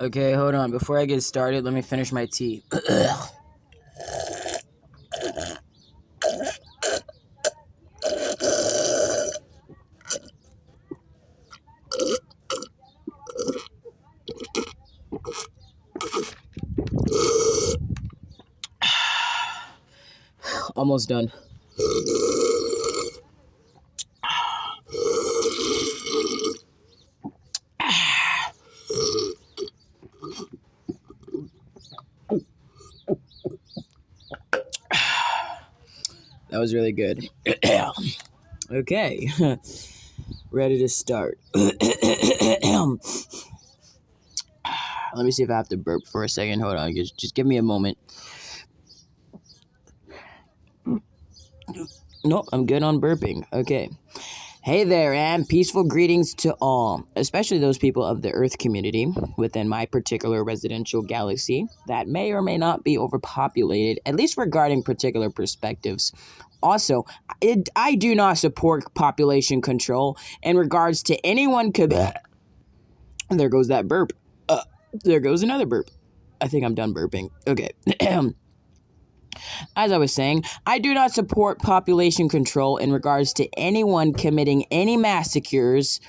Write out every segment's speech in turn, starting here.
Okay, hold on. Before I get started, let me finish my tea. Almost done. That was really good. Okay. Ready to start. Let me see if I have to burp for a second. Hold on. Just give me a moment. Nope, I'm good on burping. Okay. Hey there, and peaceful greetings to all, especially those people of the Earth community within my particular residential galaxy that may or may not be overpopulated, at least regarding particular perspectives. Also, I do not support population control in regards to anyone could... There goes that burp. There goes another burp. I think I'm done burping. Okay. As I was saying, I do not support population control in regards to anyone committing any massacres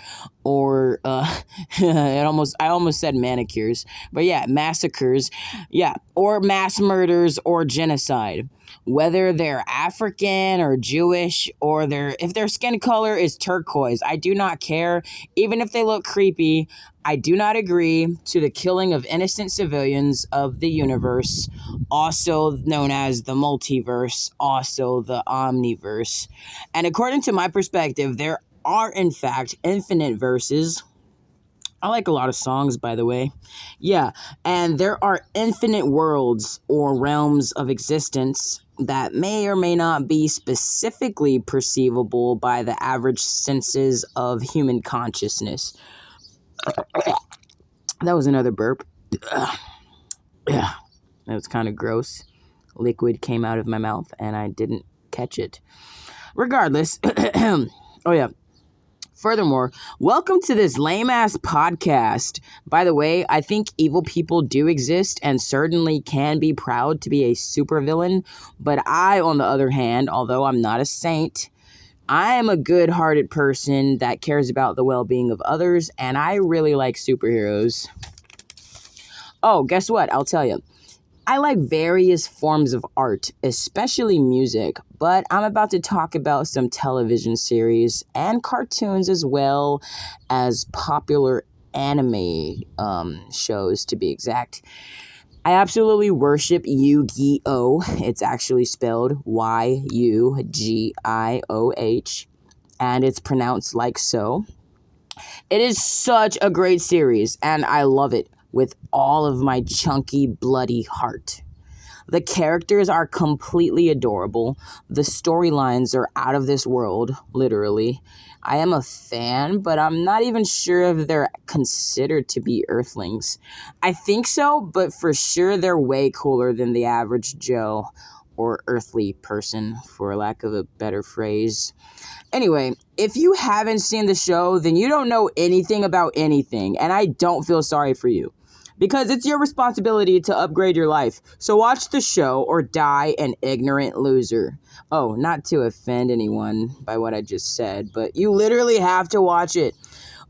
or I almost said manicures, but yeah, massacres, yeah, or mass murders or genocide. Whether they're African or Jewish or if their skin color is turquoise, I do not care. Even if they look creepy, I do not agree to the killing of innocent civilians of the universe, also known as the multiverse, also the omniverse. And according to my perspective, there are in fact infinite verses. I like a lot of songs, by the way. Yeah, and there are infinite worlds or realms of existence that may or may not be specifically perceivable by the average senses of human consciousness. That was another burp. Yeah, that was kind of gross. Liquid came out of my mouth and I didn't catch it. Regardless, oh yeah. Furthermore, welcome to this lame-ass podcast. By the way, I think evil people do exist and certainly can be proud to be a supervillain. But I, on the other hand, although I'm not a saint, I am a good-hearted person that cares about the well-being of others, and I really like superheroes. Oh, guess what? I'll tell you. I like various forms of art, especially music, but I'm about to talk about some television series and cartoons as well as popular anime shows, to be exact. I absolutely worship Yu-Gi-Oh! It's actually spelled Y-U-G-I-O-H, and it's pronounced like so. It is such a great series, and I love it with all of my chunky, bloody heart. The characters are completely adorable. The storylines are out of this world, literally. I am a fan, but I'm not even sure if they're considered to be Earthlings. I think so, but for sure they're way cooler than the average Joe or earthly person, for lack of a better phrase. Anyway, if you haven't seen the show, then you don't know anything about anything, and I don't feel sorry for you. Because it's your responsibility to upgrade your life. So watch the show or die an ignorant loser. Oh, not to offend anyone by what I just said, but you literally have to watch it.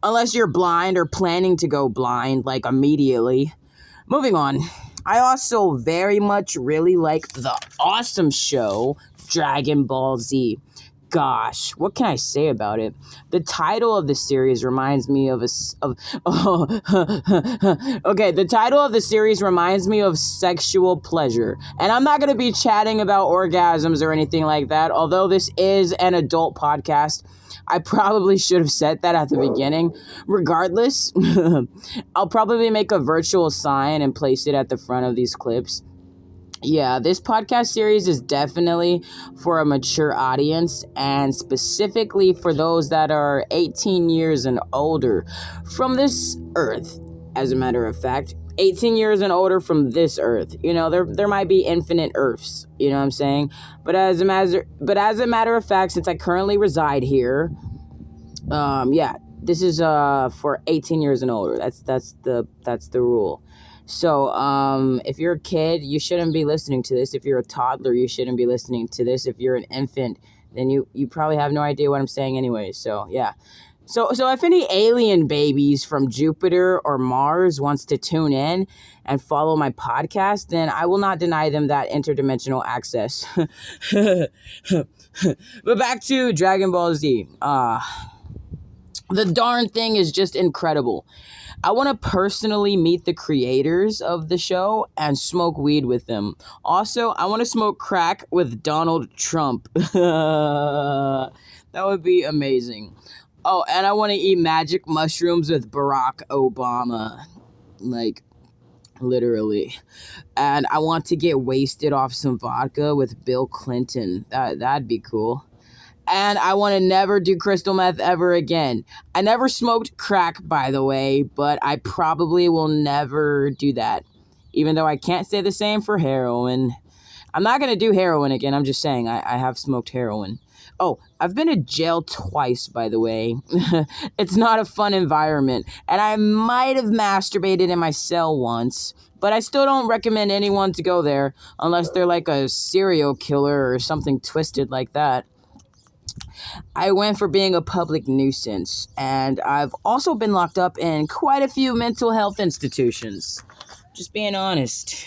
Unless you're blind or planning to go blind, like immediately. Moving on. I also very much really like the awesome show Dragon Ball Z. Gosh, what can I say about it? The title of the series reminds me of the title of the series reminds me of sexual pleasure. And I'm not going to be chatting about orgasms or anything like that, although this is an adult podcast. I probably should have said that at the beginning. Regardless, I'll probably make a virtual sign and place it at the front of these clips. Yeah, this podcast series is definitely for a mature audience and specifically for those that are 18 years and older from this earth, as a matter of fact. 18 years and older from this earth. You know, there might be infinite earths, you know what I'm saying? But as a matter of fact, since I currently reside here, yeah, this is for 18 years and older. That's the rule. So if you're a kid, you shouldn't be listening to this. If you're a toddler, you shouldn't be listening to this. If you're an infant, then you probably have no idea what I'm saying anyway. So yeah. So if any alien babies from Jupiter or Mars wants to tune in and follow my podcast, then I will not deny them that interdimensional access. But back to Dragon Ball Z. The darn thing is just incredible. I want to personally meet the creators of the show and smoke weed with them. Also, I want to smoke crack with Donald Trump. That would be amazing. Oh, and I want to eat magic mushrooms with Barack Obama. Like, literally. And I want to get wasted off some vodka with Bill Clinton. That'd be cool. And I want to never do crystal meth ever again. I never smoked crack, by the way, but I probably will never do that. Even though I can't say the same for heroin. I'm not going to do heroin again. I'm just saying I have smoked heroin. Oh, I've been to jail twice, by the way. It's not a fun environment. And I might have masturbated in my cell once. But I still don't recommend anyone to go there unless they're like a serial killer or something twisted like that. I went for being a public nuisance, and I've also been locked up in quite a few mental health institutions. Just being honest.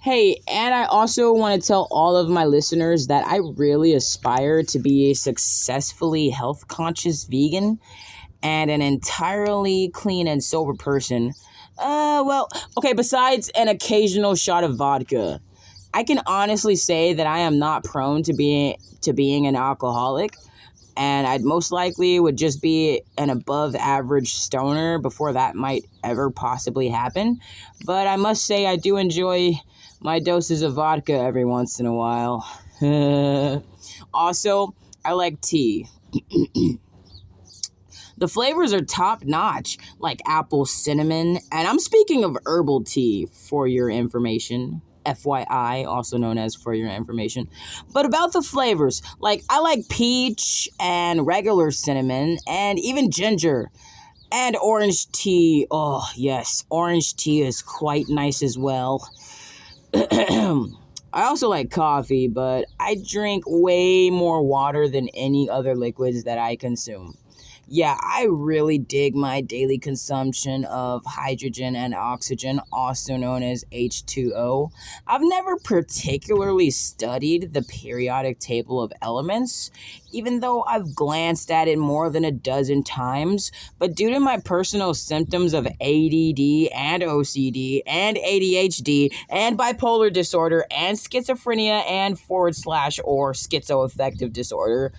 Hey, and I also want to tell all of my listeners that I really aspire to be a successfully health-conscious vegan and an entirely clean and sober person. Besides an occasional shot of vodka. I can honestly say that I am not prone to being an alcoholic, and I'd most likely would just be an above average stoner before that might ever possibly happen. But I must say I do enjoy my doses of vodka every once in a while. Also, I like tea. The flavors are top notch, like apple cinnamon, and I'm speaking of herbal tea for your information. FYI, also known as for your information. But about the flavors, like I like peach and regular cinnamon and even ginger and orange tea. Oh, yes, orange tea is quite nice as well. I also like coffee, but I drink way more water than any other liquids that I consume. Yeah, I really dig my daily consumption of hydrogen and oxygen, also known as H2O. I've never particularly studied the periodic table of elements, even though I've glanced at it more than a dozen times. But due to my personal symptoms of ADD and OCD and ADHD and bipolar disorder and schizophrenia and / or schizoaffective disorder, ...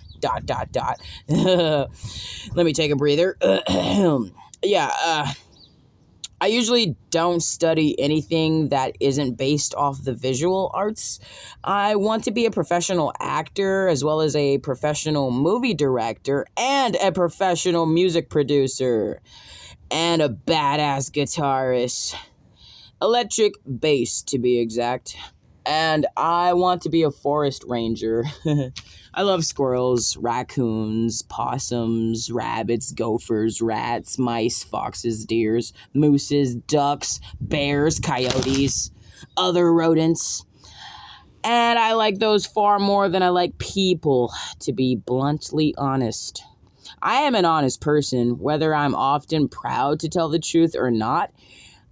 Let me take a breather. I usually don't study anything that isn't based off the visual arts. I want to be a professional actor as well as a professional movie director and a professional music producer and a badass guitarist. Electric bass, to be exact. And I want to be a forest ranger. I love squirrels, raccoons, possums, rabbits, gophers, rats, mice, foxes, deers, mooses, ducks, bears, coyotes, other rodents. And I like those far more than I like people, to be bluntly honest. I am an honest person, whether I'm often proud to tell the truth or not.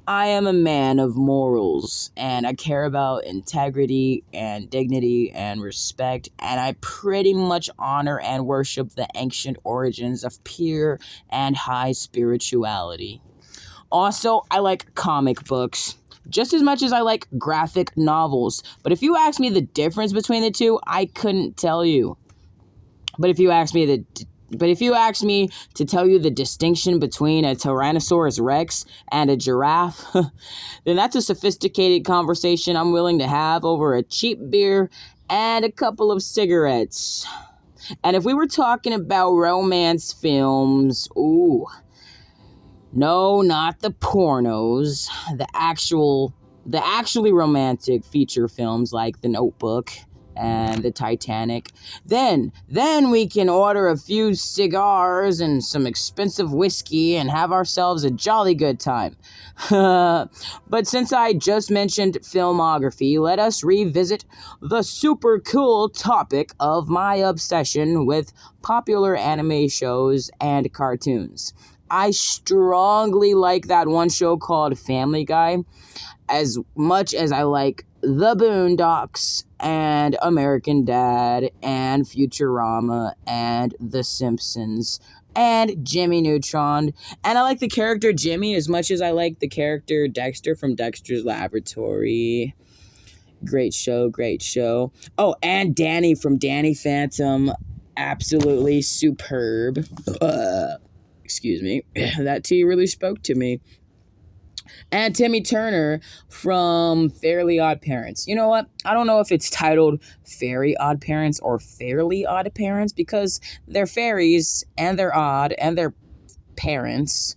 I am a man of morals, and I care about integrity and dignity and respect, and I pretty much honor and worship the ancient origins of pure and high spirituality. Also, I like comic books just as much as I like graphic novels, but if you ask me the difference between the two, I couldn't tell you. But if you ask me to tell you the distinction between a Tyrannosaurus Rex and a giraffe, then that's a sophisticated conversation I'm willing to have over a cheap beer and a couple of cigarettes. And if we were talking about romance films, no, not the pornos, the actually romantic feature films like The Notebook, and the Titanic. Then we can order a few cigars and some expensive whiskey and have ourselves a jolly good time. But since I just mentioned filmography, let us revisit the super cool topic of my obsession with popular anime shows and cartoons. I strongly like that one show called Family Guy as much as I like The Boondocks and American Dad and Futurama and The Simpsons and Jimmy Neutron. And I like the character Jimmy as much as I like the character Dexter from Dexter's Laboratory. Great show, great show. Oh, and Danny from Danny Phantom. Absolutely superb. Excuse me. That tea really spoke to me. And Timmy Turner from Fairly Odd Parents. You know what? I don't know if it's titled Fairy Odd Parents or Fairly Odd Parents because they're fairies and they're odd and they're parents.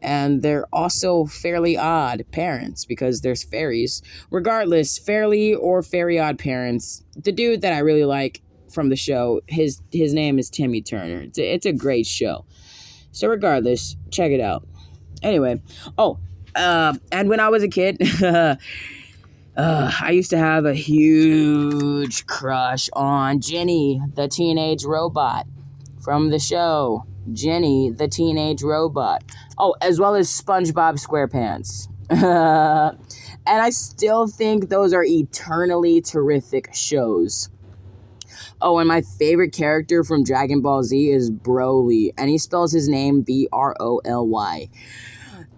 And they're also fairly odd parents because there's fairies. Regardless, Fairly or Fairy Odd Parents, the dude that I really like from the show, his name is Timmy Turner. It's a great show. So regardless, check it out. Anyway, and when I was a kid, I used to have a huge crush on Jenny, the teenage robot from the show. Jenny, the teenage robot. Oh, as well as SpongeBob SquarePants. And I still think those are eternally terrific shows. Oh, and my favorite character from Dragon Ball Z is Broly, and he spells his name Broly.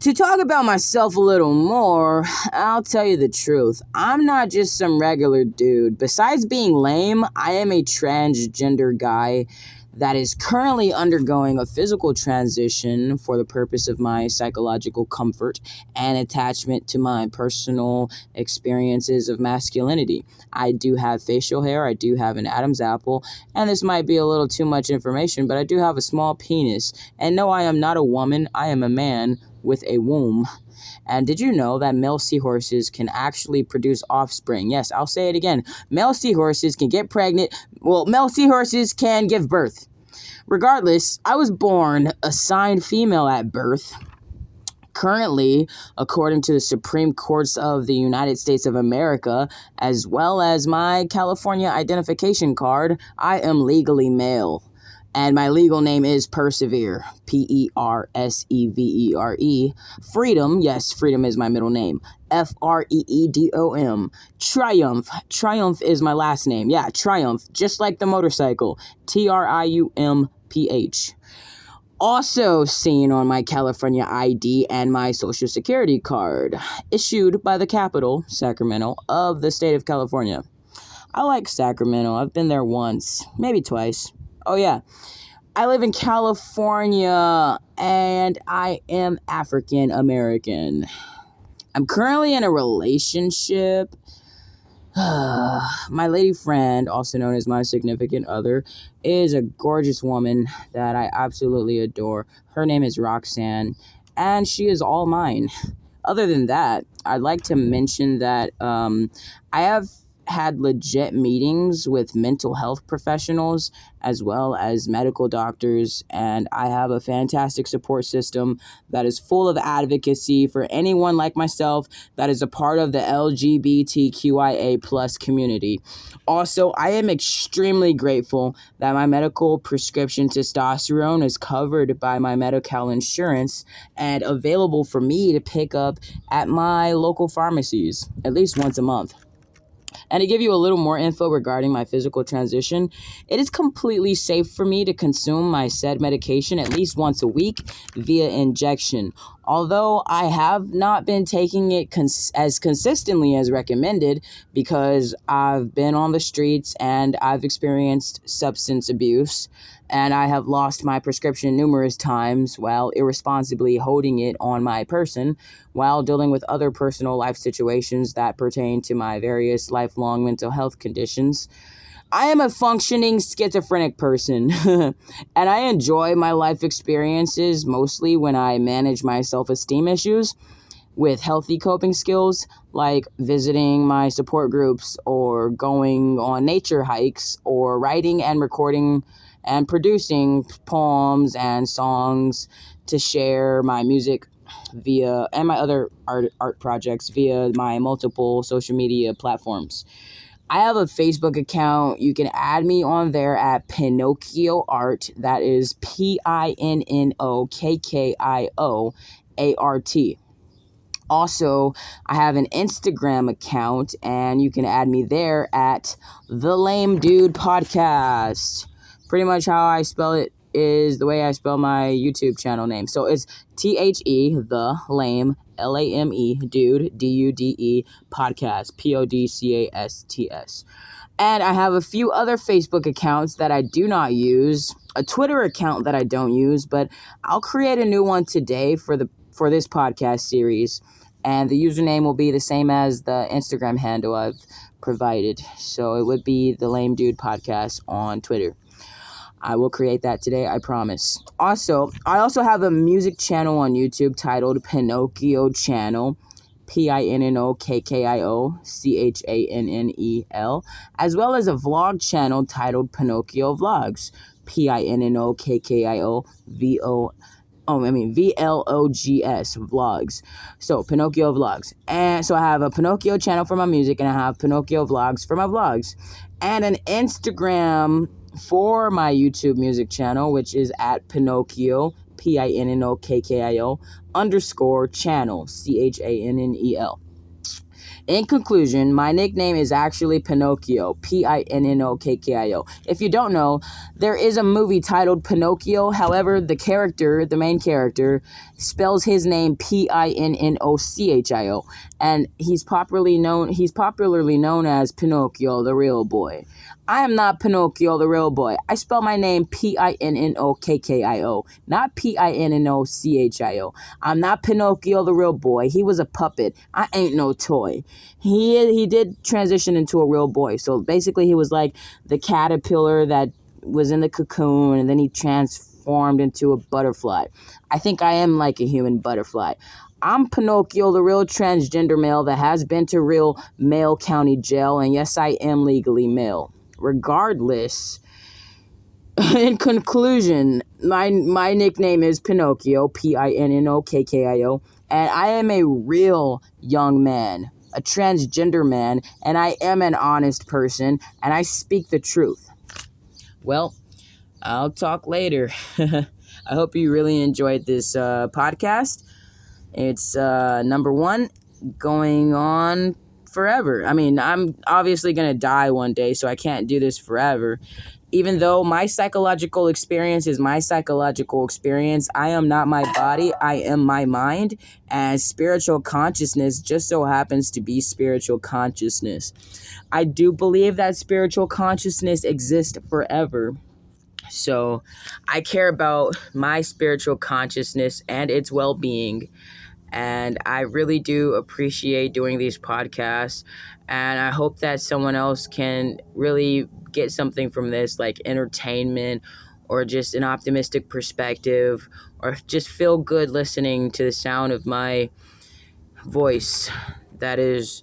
To talk about myself a little more, I'll tell you the truth. I'm not just some regular dude. Besides being lame, I am a transgender guy that is currently undergoing a physical transition for the purpose of my psychological comfort and attachment to my personal experiences of masculinity. I do have facial hair, I do have an Adam's apple, and this might be a little too much information, but I do have a small penis. And no, I am not a woman, I am a man with a womb. And did you know that male seahorses can actually produce offspring? Yes, I'll say it again. Male seahorses can get pregnant. Well, male seahorses can give birth. Regardless, I was born assigned female at birth. Currently, according to the Supreme Courts of the United States of America, as well as my California identification card, I am legally male. And my legal name is Persevere, Persevere. Freedom, yes, Freedom is my middle name. Freedom. Triumph is my last name. Yeah, Triumph, just like the motorcycle. Triumph. Also seen on my California ID and my Social Security card, issued by the capital, Sacramento, of the state of California. I like Sacramento. I've been there once, maybe twice. Oh, yeah. I live in California, and I am African American. I'm currently in a relationship. My lady friend, also known as my significant other, is a gorgeous woman that I absolutely adore. Her name is Roxanne, and she is all mine. Other than that, I'd like to mention that I have had legit meetings with mental health professionals as well as medical doctors, and I have a fantastic support system that is full of advocacy for anyone like myself that is a part of the LGBTQIA plus community. Also, I am extremely grateful that my medical prescription testosterone is covered by my Medi-Cal insurance and available for me to pick up at my local pharmacies at least once a month. And to give you a little more info regarding my physical transition, it is completely safe for me to consume my said medication at least once a week via injection. Although I have not been taking it as consistently as recommended because I've been on the streets and I've experienced substance abuse, and I have lost my prescription numerous times while irresponsibly holding it on my person while dealing with other personal life situations that pertain to my various lifelong mental health conditions. I am a functioning schizophrenic person, and I enjoy my life experiences mostly when I manage my self-esteem issues, with healthy coping skills like visiting my support groups or going on nature hikes or writing and recording and producing poems and songs to share my music via and my other art projects via my multiple social media platforms. I have a Facebook account. You can add me on there at Pinocchio Art. That is PINNOKKIOART. Also, I have an Instagram account, and you can add me there at The Lame Dude Podcast. Pretty much how I spell it is the way I spell my YouTube channel name. So it's THE, The Lame, LAME, Dude, DUDE, Podcast, PODCASTS. And I have a few other Facebook accounts that I do not use, a Twitter account that I don't use, but I'll create a new one today for this podcast series. And the username will be the same as the Instagram handle I've provided. So it would be The Lame Dude Podcast on Twitter. I will create that today, I promise. Also, I also have a music channel on YouTube titled Pinocchio Channel, PINNOKKIOCHANNEL, as well as a vlog channel titled Pinocchio Vlogs, VLOGS Vlogs. So Pinocchio Vlogs. And so I have a Pinocchio channel for my music, and I have Pinocchio Vlogs for my vlogs. And an Instagram for my YouTube music channel, which is at Pinocchio, PINNOKKIO _channel, CHANNEL. In conclusion, my nickname is actually Pinocchio, PINNOKKIO. If you don't know, there is a movie titled Pinocchio. However, the main character, spells his name PINNOCHIO, and he's popularly known as Pinocchio, the real boy. I am not Pinocchio, the real boy. I spell my name PINNOKKIO, not PINNOCHIO. I'm not Pinocchio, the real boy. He was a puppet. I ain't no toy. He did transition into a real boy. So basically, he was like the caterpillar that was in the cocoon, and then he transformed into a butterfly. I think I am like a human butterfly. I'm Pinocchio, the real transgender male that has been to real male county jail, and yes, I am legally male. Regardless, in conclusion, my nickname is Pinocchio, PINNOKKIO, and I am a real young man, a transgender man, and I am an honest person, and I speak the truth. Well, I'll talk later. I hope you really enjoyed this podcast. It's number one, going on forever. I mean, I'm obviously going to die one day, so I can't do this forever. Even though my psychological experience is my psychological experience, I am not my body, I am my mind, and spiritual consciousness just so happens to be spiritual consciousness. I do believe that spiritual consciousness exists forever. So I care about my spiritual consciousness and its well-being. And I really do appreciate doing these podcasts. And I hope that someone else can really get something from this, like entertainment or just an optimistic perspective, or just feel good listening to the sound of my voice that is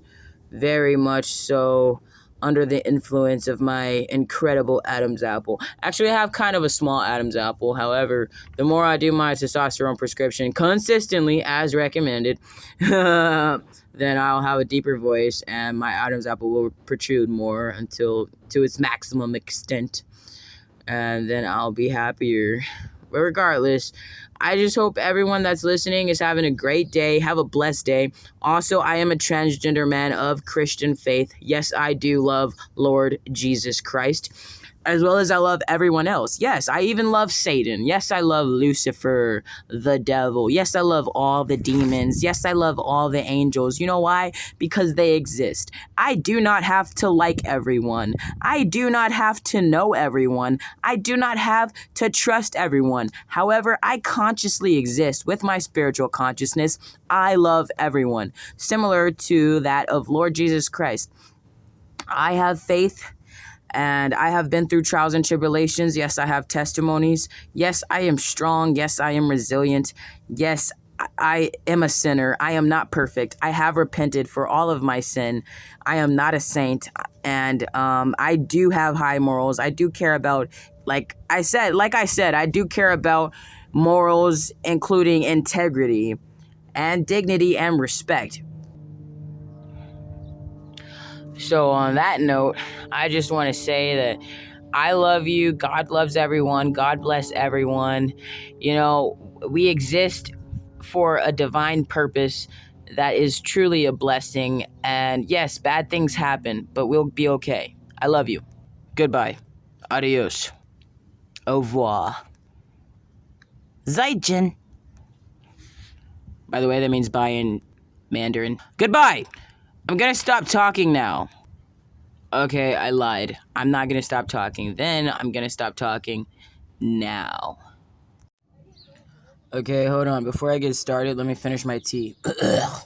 very much so under the influence of my incredible Adam's apple. Actually, I have kind of a small Adam's apple. However, the more I do my testosterone prescription consistently as recommended, then I'll have a deeper voice and my Adam's apple will protrude more to its maximum extent. And then I'll be happier. But regardless, I just hope everyone that's listening is having a great day. Have a blessed day. Also, I am a transgender man of Christian faith. Yes, I do love Lord Jesus Christ, as well as I love everyone else. Yes, I even love Satan. Yes, I love Lucifer, the devil. Yes, I love all the demons. Yes, I love all the angels. You know why? Because they exist. I do not have to like everyone. I do not have to know everyone. I do not have to trust everyone. However, I consciously exist with my spiritual consciousness. I love everyone, similar to that of Lord Jesus Christ. I have faith. And I have been through trials and tribulations. Yes, I have testimonies. Yes, I am strong. Yes, I am resilient. Yes, I am a sinner. I am not perfect. I have repented for all of my sin. I am not a saint, and I do have high morals. I do care about, like I said, I do care about morals, including integrity and dignity and respect. So on that note, I just want to say that I love you. God loves everyone. God bless everyone. You know, we exist for a divine purpose that is truly a blessing. And yes, bad things happen, but we'll be okay. I love you. Goodbye. Adios. Au revoir. Zaijian. By the way, that means bye in Mandarin. Goodbye. I'm gonna stop talking now. Okay, I lied. I'm not gonna stop talking then. I'm gonna stop talking now. Okay, hold on. Before I get started, let me finish my tea.